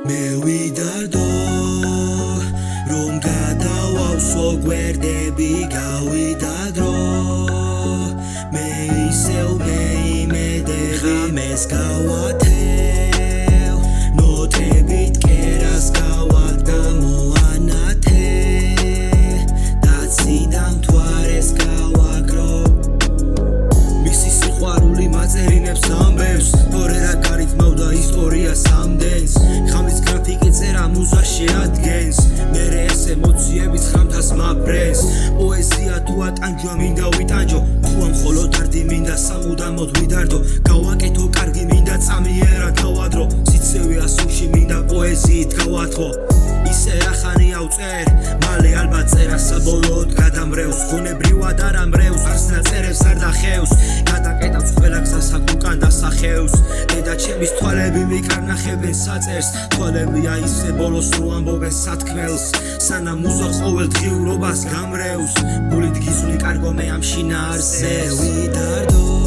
მე ვიდარდო რომ გადავავსო გვერდები გავიდა დრო მე ისევ მე იმედე ღამეს გავათევ ნოტებით კერას გავად გამოანათე დაციდან მთვარეს გავაგრო მისი სიყვარული მაწერინებს ამბებს თორე რა გარითმავდა ისტორია სამდენს ხამის გრაფიკი წერა მუზა შეადგენს მერე ეს ემოციების ხამთას მაფრენს პოეზია თუ ატანჯვა მინდა ვიტანჯო თუ ამ მხოლოდ არტი მინდა სამუდამოდ ვიდარდო გავაკეთო კარგი მინდა წამიერად გავადრო სიცივე ასულში მინდა პოეზიით გავათხო ისე ახანი ავწერ მალე ალბათ წერა საბოლოოდ გადამრევს გონებრივად არ ამრევს არც ნაწერებს არ დახევს გადაკეტავს ყველა გზას აქ უკან დასახევს დედა ჩემის თვალები მიკარნახებენ საწერს თვალებია ისე ბოლოს რო ამბობენ სათქმელს სანამ მუზა ყოველ დღიურობას გამრევს გულით გიზვნი კარგო მე ამ შინაარსებს ვიდარდო